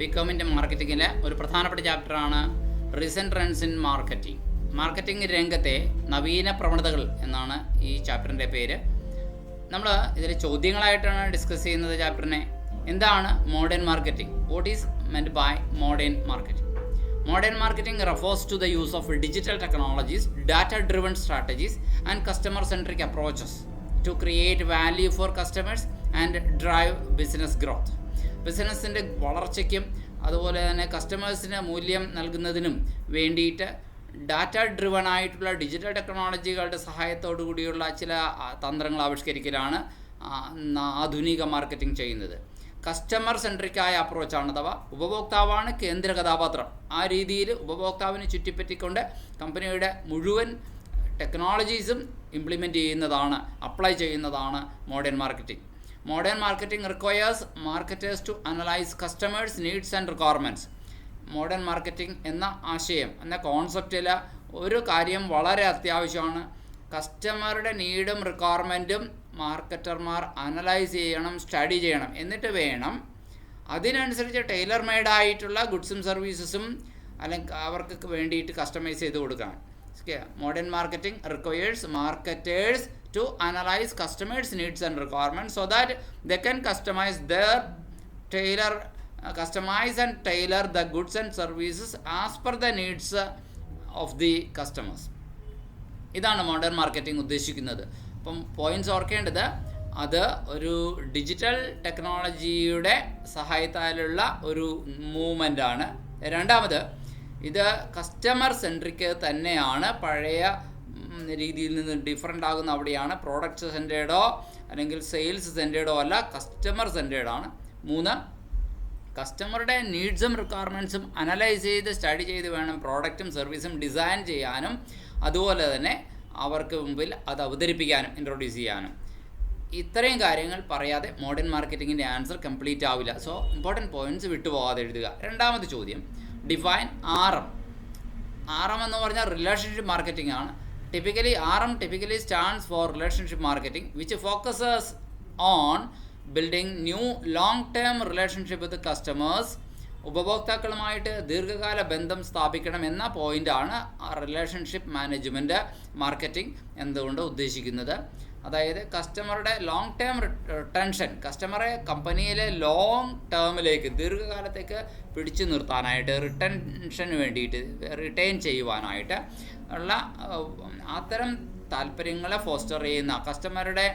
ബികോമിൻ്റെ മാർക്കറ്റിങ്ങിലെ ഒരു പ്രധാനപ്പെട്ട ചാപ്റ്ററാണ് recent trends in marketing. Marketing രംഗത്തെ നവീന പ്രവണതകൾ എന്നാണ് ഈ ചാപ്റ്ററിൻ്റെ പേര്. നമ്മൾ ഇതിൽ ചോദ്യങ്ങളായിട്ടാണ് ഡിസ്കസ് ചെയ്യുന്നത് ചാപ്റ്ററിനെ. എന്താണ് modern marketing? What is meant by modern marketing? Modern marketing refers to the use of digital technologies, data-driven strategies, and customer-centric approaches to create value for customers and drive business growth. ബിസിനസ്സിൻ്റെ വളർച്ചയ്ക്കും അതുപോലെ തന്നെ കസ്റ്റമേഴ്സിന് മൂല്യം നൽകുന്നതിനും വേണ്ടിയിട്ട് data driven ആയിട്ടുള്ള digital ടെക്നോളജികളുടെ സഹായത്തോടു കൂടിയുള്ള ചില തന്ത്രങ്ങൾ ആവിഷ്കരിക്കലാണ് ആധുനിക മാർക്കറ്റിംഗ് ചെയ്യുന്നത്. കസ്റ്റമർ സെൻട്രിക്കായ അപ്രോച്ചാണ്, അഥവാ ഉപഭോക്താവാണ് കേന്ദ്ര കഥാപാത്രം. ആ രീതിയിൽ ഉപഭോക്താവിനെ ചുറ്റിപ്പറ്റിക്കൊണ്ട് കമ്പനിയുടെ മുഴുവൻ ടെക്നോളജീസും ഇംപ്ലിമെൻറ്റ് ചെയ്യുന്നതാണ്, അപ്ലൈ ചെയ്യുന്നതാണ് modern marketing. Modern marketing requires marketers to analyse customers needs and requirements. Modern marketing എന്ന ആശയം എന്ന കോൺസെപ്റ്റിൽ ഒരു കാര്യം വളരെ അത്യാവശ്യമാണ്. കസ്റ്റമറുടെ നീഡും റിക്വയർമെൻറ്റും മാർക്കറ്റർമാർ അനലൈസ് ചെയ്യണം, സ്റ്റഡി ചെയ്യണം. എന്നിട്ട് വേണം അതിനനുസരിച്ച് ടൈലർ മെയ്ഡായിട്ടുള്ള ഗുഡ്സും സർവീസസും അല്ലെങ്കിൽ അവർക്ക് വേണ്ടിയിട്ട് കസ്റ്റമൈസ് ചെയ്ത് കൊടുക്കാൻ. Modern marketing requires marketers to analyse customers needs and requirements so that they can customise and tailor the goods and services as per the needs of the customers. ഇതാണ് മോഡേൺ മാർക്കറ്റിംഗ് ഉദ്ദേശിക്കുന്നത്. അപ്പം points ഓർക്കേണ്ടത്, അത് ഒരു digital ടെക്നോളജിയുടെ സഹായത്താലുള്ള ഒരു മൂവ്മെൻ്റാണ്. രണ്ടാമത്, ഇത് കസ്റ്റമർ സെൻട്രിക് തന്നെയാണ്. പഴയ രീതിയിൽ നിന്ന് ഡിഫറൻ്റ് ആകുന്ന അവിടെയാണ്. പ്രോഡക്റ്റ് സെൻറ്റേർഡോ അല്ലെങ്കിൽ സെയിൽസ് സെൻറ്റേർഡോ അല്ല, കസ്റ്റമർ സെൻറ്റേർഡാണ്. മൂന്ന്, കസ്റ്റമറുടെ നീഡ്സും റിക്വയർമെൻറ്റ്സും അനലൈസ് ചെയ്ത് സ്റ്റഡി ചെയ്ത് വേണം പ്രോഡക്റ്റും സർവീസും ഡിസൈൻ ചെയ്യാനും അതുപോലെ തന്നെ അവർക്ക് മുമ്പിൽ അത് അവതരിപ്പിക്കാനും ഇൻട്രൊഡ്യൂസ് ചെയ്യാനും. ഇത്രയും കാര്യങ്ങൾ പറയാതെ മോഡേൺ മാർക്കറ്റിങ്ങിൻ്റെ ആൻസർ കംപ്ലീറ്റ് ആവില്ല. സോ ഇമ്പോർട്ടൻറ്റ് പോയിൻറ്റ്സ് വിട്ടുപോകാതെ എഴുതുക. രണ്ടാമത്തെ ചോദ്യം, ഡിഫൈൻ RM. RM എന്ന് പറഞ്ഞാൽ റിലേഷൻഷിപ്പ് മാർക്കറ്റിംഗ് ആണ്. RM typically stands for relationship marketing, which focuses on building new long-term relationship with customers. ഉപഭോക്താക്കളുമായിട്ട് ദീർഘകാല ബന്ധം സ്ഥാപിക്കണം എന്ന പോയിൻ്റാണ് റിലേഷൻഷിപ്പ് മാനേജ്മെൻറ്റ് മാർക്കറ്റിംഗ് എന്തുകൊണ്ട് ഉദ്ദേശിക്കുന്നത്. അതായത് കസ്റ്റമറുടെ ലോങ് ടേം റിട്ടൻഷൻ, കസ്റ്റമറെ കമ്പനിയിലെ ലോങ് ടേമിലേക്ക് ദീർഘകാലത്തേക്ക് പിടിച്ചു നിർത്താനായിട്ട്, റിട്ടൻഷന് വേണ്ടിയിട്ട്, റിട്ടൈൻ ചെയ്യുവാനായിട്ട് ഉള്ള അത്തരം താല്പര്യങ്ങളെ ഫോസ്റ്റർ ചെയ്യുന്ന, കസ്റ്റമറുടെ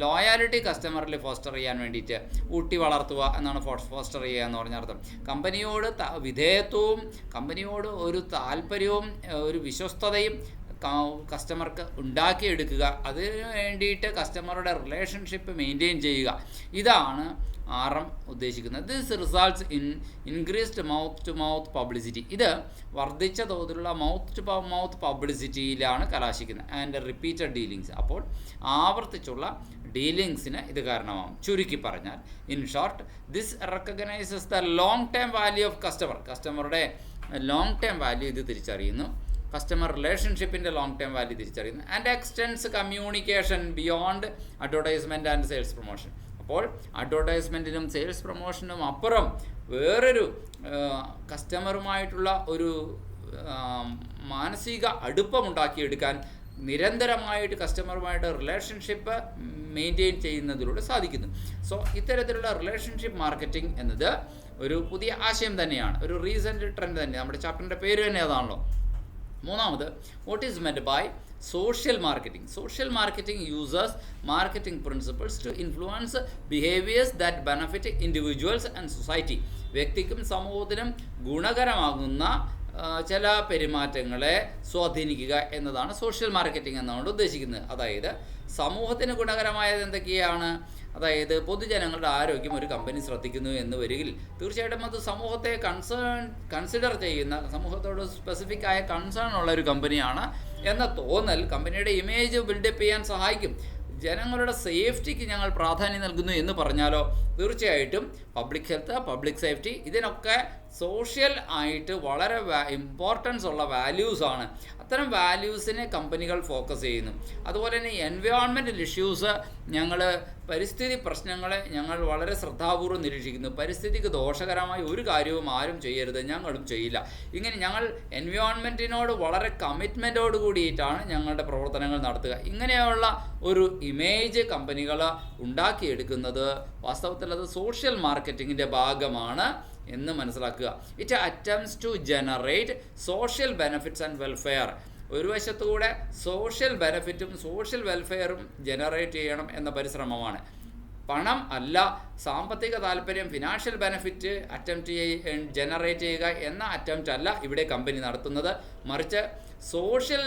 ലോയാലിറ്റി കസ്റ്റമറിൽ ഫോസ്റ്റർ ചെയ്യാൻ വേണ്ടിയിട്ട് ഊട്ടി വളർത്തുക എന്നാണ് ഫോസ്റ്റർ ചെയ്യുക എന്ന് പറഞ്ഞ അർത്ഥം. കമ്പനിയോട് വിധേയത്വവും കമ്പനിയോട് ഒരു താല്പര്യവും ഒരു വിശ്വസ്തതയും കസ്റ്റമർക്ക് ഉണ്ടാക്കിയെടുക്കുക, അതിന് വേണ്ടിയിട്ട് കസ്റ്റമറുടെ റിലേഷൻഷിപ്പ് മെയിൻറ്റെയിൻ ചെയ്യുക. ഇതാണ് RM ഉദ്ദേശിക്കുന്നത്. This results in increased mouth to mouth publicity. ഇത് വർദ്ധിച്ച തോതിലുള്ള മൗത്ത് ടു മൗത്ത് പബ്ലിസിറ്റിയിലാണ് കലാശിക്കുന്നത്. And repeated dealings. അപ്പോൾ ആവർത്തിച്ചുള്ള ഡീലിങ്സിന് ഇത് കാരണമാകും. ചുരുക്കി പറഞ്ഞാൽ, in short, this recognises the long term value of കസ്റ്റമറുടെ ലോങ് ടേം വാല്യൂ ഇത് തിരിച്ചറിയുന്നു. കസ്റ്റമർ റിലേഷൻഷിപ്പിൻ്റെ ലോങ് ടേം വാല്യൂ തിരിച്ചറിയുന്നു. And extends communication beyond advertisement and sales promotion. അപ്പോൾ അഡ്വർടൈസ്മെൻറ്റിനും സെയിൽസ് പ്രൊമോഷനും അപ്പുറം വേറൊരു കസ്റ്റമറുമായിട്ടുള്ള ഒരു മാനസിക അടുപ്പമുണ്ടാക്കിയെടുക്കാൻ നിരന്തരമായിട്ട് കസ്റ്റമറുമായിട്ട് റിലേഷൻഷിപ്പ് മെയിൻറ്റെയിൻ ചെയ്യുന്നതിലൂടെ സാധിക്കുന്നു. സോ ഇത്തരത്തിലുള്ള റിലേഷൻഷിപ്പ് മാർക്കറ്റിംഗ് എന്നത് ഒരു പുതിയ ആശയം തന്നെയാണ്, ഒരു റീസെൻറ്റ് ട്രെൻഡ് തന്നെ. നമ്മുടെ ചാപ്റ്ററിൻ്റെ പേര് തന്നെ അതാണല്ലോ. മൂന്നാമത്, what is meant by social marketing? Social marketing users marketing principles to influence behaviours that benefit individuals and society. വ്യക്തിക്കും സമൂഹത്തിനും ഗുണകരമാകുന്ന ചില പെരുമാറ്റങ്ങളെ സ്വാധീനിക്കുക എന്നതാണ് സോഷ്യൽ മാർക്കറ്റിംഗ് എന്നുകൊണ്ട് ഉദ്ദേശിക്കുന്നത്. അതായത് സമൂഹത്തിന് ഗുണകരമായത് എന്തൊക്കെയാണ്? അതായത് പൊതുജനങ്ങളുടെ ആരോഗ്യം ഒരു കമ്പനി ശ്രദ്ധിക്കുന്നു എന്ന് വരികിൽ തീർച്ചയായിട്ടും അത് സമൂഹത്തെ കൺസിഡർ ചെയ്യുന്ന, സമൂഹത്തോട് സ്പെസിഫിക് ആയ കൺസേൺ ഉള്ള ഒരു കമ്പനിയാണ് എന്ന തോന്നൽ കമ്പനിയുടെ ഇമേജ് ബിൽഡപ്പ് ചെയ്യാൻ സഹായിക്കും. ജനങ്ങളുടെ സേഫ്റ്റിക്ക് ഞങ്ങൾ പ്രാധാന്യം നൽകുന്നു എന്ന് പറഞ്ഞാലോ തീർച്ചയായിട്ടും പബ്ലിക് ഹെൽത്ത്, പബ്ലിക് സേഫ്റ്റി, ഇതിനൊക്കെ സോഷ്യൽ ആയിട്ട് വളരെ ഇമ്പോർട്ടൻസ് ഉള്ള വാല്യൂസാണ്. അത്തരം വാല്യൂസിനെ കമ്പനികൾ ഫോക്കസ് ചെയ്യുന്നു. അതുപോലെ തന്നെ എൻവയോൺമെൻറ്റൽ ഇഷ്യൂസ് ഞങ്ങൾ പരിസ്ഥിതി പ്രശ്നങ്ങളെ ഞങ്ങൾ വളരെ ശ്രദ്ധാപൂർവ്വം നിരീക്ഷിക്കുന്നു. പരിസ്ഥിതിക്ക് ദോഷകരമായ ഒരു കാര്യവും ആരും ചെയ്യരുത്, ഞങ്ങളും ചെയ്യില്ല. ഇങ്ങനെ ഞങ്ങൾ എൻവയോൺമെൻറ്റിനോട് വളരെ കമ്മിറ്റ്മെൻറ്റോട് കൂടിയിട്ടാണ് ഞങ്ങളുടെ പ്രവർത്തനങ്ങൾ നടത്തുക. ഇങ്ങനെയുള്ള ഒരു ഇമേജ് കമ്പനികൾ ഉണ്ടാക്കിയെടുക്കുന്നത് വാസ്തവത്തിൽ അത് സോഷ്യൽ മാർക്കറ്റിങ്ങിൻ്റെ ഭാഗമാണ് എന്ന് മനസ്സിലാക്കുക. It attempts to generate social benefits and welfare. ഒരു വശത്തുകൂടെ സോഷ്യൽ ബെനഫിറ്റും സോഷ്യൽ വെൽഫെയറും ജനറേറ്റ് ചെയ്യണം എന്ന പരിശ്രമമാണ്. പണം അല്ല, സാമ്പത്തിക താല്പര്യം, ഫിനാൻഷ്യൽ ബെനഫിറ്റ് ജനറേറ്റ് ചെയ്യുക എന്ന അറ്റംപ്റ്റ് അല്ല ഇവിടെ കമ്പനി നടത്തുന്നത്. മറിച്ച് സോഷ്യൽ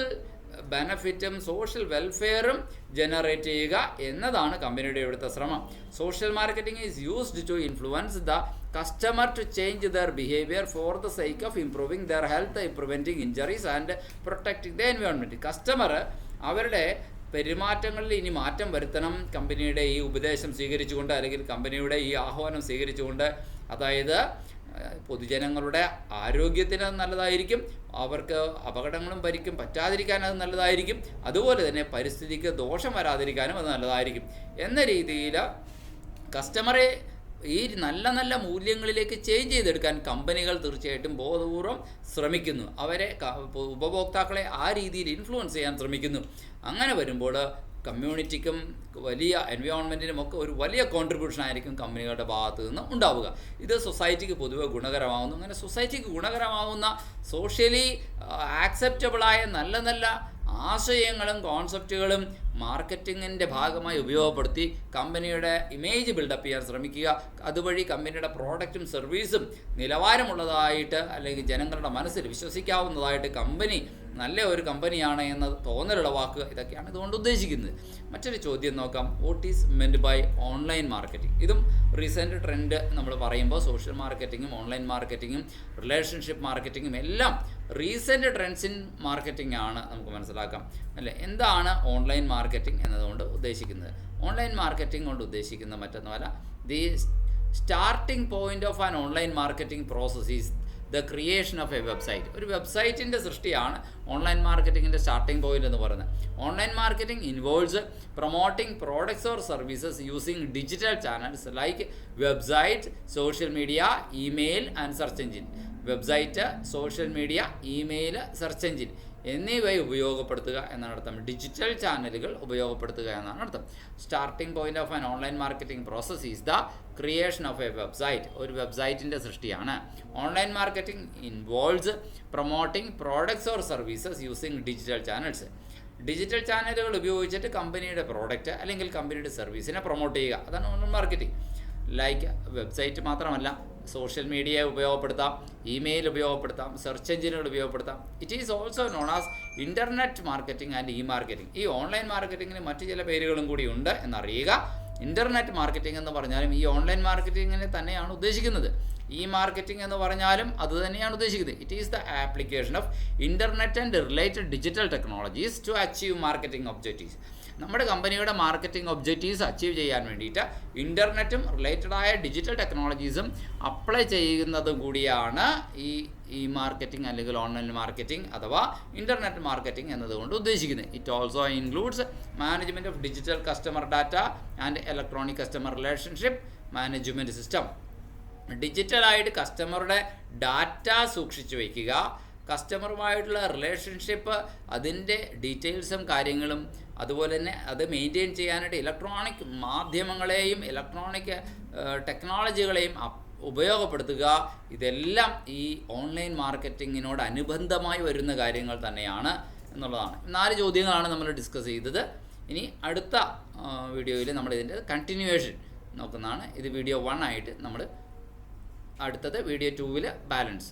ബെനഫിറ്റും സോഷ്യൽ വെൽഫെയറും ജനറേറ്റ് ചെയ്യുക എന്നതാണ് കമ്പനിയുടെ ഇവിടുത്തെ ശ്രമം. Social marketing is used to influence the customer to change their behaviour for the sake of improving their health, preventing injuries and protecting the environment. Customer അവരുടെ പെരുമാറ്റങ്ങളിൽ ഇനി മാറ്റം വരുത്തണം കമ്പനിയുടെ ഈ ഉപദേശം സ്വീകരിച്ചുകൊണ്ട്, അല്ലെങ്കിൽ കമ്പനിയുടെ ഈ ആഹ്വാനം സ്വീകരിച്ചുകൊണ്ട്. അതായത് പൊതുജനങ്ങളുടെ ആരോഗ്യത്തിന് നല്ലതായിരിക്കും, അവർക്ക് അപകടങ്ങളും പരിക്കും പറ്റാതിരിക്കാൻ അത് നല്ലതായിരിക്കും, അതുപോലെ തന്നെ പരിസ്ഥിതിക്ക് ദോഷം വരാതിരിക്കാനും അത് നല്ലതായിരിക്കും എന്ന രീതിയിൽ കസ്റ്റമറെ ഈ നല്ല നല്ല മൂല്യങ്ങളിലേക്ക് ചേഞ്ച് ചെയ്തെടുക്കാൻ കമ്പനികൾ തീർച്ചയായിട്ടും ബോധപൂർവം ശ്രമിക്കുന്നു. അവരെ ഉപഭോക്താക്കളെ ആ രീതിയിൽ ഇൻഫ്ലുവൻസ് ചെയ്യാൻ ശ്രമിക്കുന്നു. അങ്ങനെ വരുമ്പോൾ കമ്മ്യൂണിറ്റിക്കും വലിയ എൻവയോൺമെൻറ്റിനും ഒക്കെ ഒരു വലിയ കോൺട്രിബ്യൂഷൻ ആയിരിക്കും കമ്പനികളുടെ ഭാഗത്തു നിന്ന് ഉണ്ടാവുക. ഇത് സൊസൈറ്റിക്ക് പൊതുവെ ഗുണകരമാവുന്നു. അങ്ങനെ സൊസൈറ്റിക്ക് ഗുണകരമാവുന്ന സോഷ്യലി ആക്സെപ്റ്റബിളായ നല്ല നല്ല ആശയങ്ങളും കോൺസെപ്റ്റുകളും മാർക്കറ്റിങ്ങിൻ്റെ ഭാഗമായി ഉപയോഗപ്പെടുത്തി കമ്പനിയുടെ ഇമേജ് ബിൽഡപ്പ് ചെയ്യാൻ ശ്രമിക്കുക. അതുവഴി കമ്പനിയുടെ പ്രോഡക്റ്റും സർവീസും നിലവാരമുള്ളതായിട്ട്, അല്ലെങ്കിൽ ജനങ്ങളുടെ മനസ്സിൽ വിശ്വസിക്കാവുന്നതായിട്ട്, കമ്പനി നല്ല ഒരു കമ്പനിയാണ് എന്ന തോന്നലുളവാക്കുക. ഇതൊക്കെയാണ് ഇതുകൊണ്ട് ഉദ്ദേശിക്കുന്നത്. മറ്റൊരു ചോദ്യം നോക്കാം. What is meant by online marketing? ഇതും റീസെൻറ്റ് ട്രെൻഡ് നമ്മൾ പറയുമ്പോൾ സോഷ്യൽ മാർക്കറ്റിങ്ങും ഓൺലൈൻ മാർക്കറ്റിങ്ങും റിലേഷൻഷിപ്പ് മാർക്കറ്റിങ്ങും എല്ലാം റീസെൻറ്റ് ട്രെൻഡ്സ് ഇൻ മാർക്കറ്റിംഗ് ആണ് നമുക്ക് മനസ്സിലാക്കാം അല്ലേ. എന്താണ് ഓൺലൈൻ മാർക്കറ്റിംഗ് എന്നതുകൊണ്ട് ഉദ്ദേശിക്കുന്നത്? ഓൺലൈൻ മാർക്കറ്റിംഗ് കൊണ്ട് ഉദ്ദേശിക്കുന്നത് മറ്റൊന്നുമല്ല, the starting point of an online marketing process is the creation of A website. ഒരു വെബ്സൈറ്റിൻ്റെ സൃഷ്ടിയാണ് ഓൺലൈൻ മാർക്കറ്റിങ്ങിൻ്റെ സ്റ്റാർട്ടിംഗ് പോയിൻ്റ് എന്ന് പറയുന്നത്. Online marketing involves promoting products or services using digital channels like website, social media, email and search engine. Website, social media, email, search engine എന്നിവയെ ഉപയോഗപ്പെടുത്തുക എന്നാണ് അർത്ഥം. Digital ചാനലുകൾ ഉപയോഗപ്പെടുത്തുക എന്നാണ് അർത്ഥം. Starting point of an online marketing process is the creation of A website. ഒരു വെബ്സൈറ്റിൻ്റെ സൃഷ്ടിയാണ്. Online marketing involves promoting products or services using digital channels. Digital ചാനലുകൾ ഉപയോഗിച്ചിട്ട് കമ്പനിയുടെ പ്രോഡക്റ്റ് അല്ലെങ്കിൽ കമ്പനിയുടെ സർവീസിനെ പ്രൊമോട്ട് ചെയ്യുക, അതാണ് ഓൺലൈൻ മാർക്കറ്റിംഗ്. ലൈക്ക് വെബ്സൈറ്റ് മാത്രമല്ല, സോഷ്യൽ മീഡിയ ഉപയോഗപ്പെടുത്താം, ഇമെയിൽ ഉപയോഗപ്പെടുത്താം, സെർച്ച് എഞ്ചിനുകൾ ഉപയോഗപ്പെടുത്താം. It is also known as internet marketing and E marketing. ഈ ഓൺലൈൻ മാർക്കറ്റിങ്ങിന് മറ്റു ചില പേരുകളും കൂടി ഉണ്ട് എന്നറിയുക. ഇൻ്റർനെറ്റ് മാർക്കറ്റിംഗ് എന്ന് പറഞ്ഞാലും ഈ ഓൺലൈൻ മാർക്കറ്റിങ്ങിനെ തന്നെയാണ് ഉദ്ദേശിക്കുന്നത്. ഇ മാർക്കറ്റിംഗ് എന്ന് പറഞ്ഞാലും അത് തന്നെയാണ് ഉദ്ദേശിക്കുന്നത്. It is the application of internet and related digital technologies to achieve marketing objectives. നമ്മുടെ കമ്പനിയുടെ മാർക്കറ്റിംഗ് ഒബ്ജക്റ്റീവ്സ് അച്ചീവ് ചെയ്യാൻ വേണ്ടിയിട്ട് ഇൻ്റർനെറ്റും റിലേറ്റഡായ ഡിജിറ്റൽ ടെക്നോളജീസും അപ്ലൈ ചെയ്യുന്നതും കൂടിയാണ് ഈ മാർക്കറ്റിംഗ് അല്ലെങ്കിൽ ഓൺലൈൻ മാർക്കറ്റിംഗ് അഥവാ ഇൻ്റർനെറ്റ് മാർക്കറ്റിംഗ് എന്നതുകൊണ്ട് ഉദ്ദേശിക്കുന്നത്. It also includes management of digital customer data and electronic customer relationship management system. ഡിജിറ്റലായിട്ട് കസ്റ്റമറുടെ ഡാറ്റ സൂക്ഷിച്ചു വയ്ക്കുക, കസ്റ്റമറുമായിട്ടുള്ള റിലേഷൻഷിപ്പ്, അതിൻ്റെ ഡീറ്റെയിൽസും കാര്യങ്ങളും, അതുപോലെ തന്നെ അത് മെയിൻറ്റെയിൻ ചെയ്യാനായിട്ട് ഇലക്ട്രോണിക് മാധ്യമങ്ങളെയും ഇലക്ട്രോണിക് ടെക്നോളജികളെയും ഉപയോഗപ്പെടുത്തുക. ഇതെല്ലാം ഈ ഓൺലൈൻ മാർക്കറ്റിങ്ങിനോട് അനുബന്ധമായി വരുന്ന കാര്യങ്ങൾ തന്നെയാണ് എന്നുള്ളതാണ്. 4 ചോദ്യങ്ങളാണ് നമ്മൾ ഡിസ്കസ് ചെയ്തത്. ഇനി അടുത്ത വീഡിയോയിൽ നമ്മൾ ഇതിൻ്റെ കണ്ടിന്യൂവേഷൻ നോക്കുന്നതാണ്. ഇത് വീഡിയോ 1 ആയിട്ട് നമ്മൾ അടുത്തത് വീഡിയോ 2 ബാലൻസ്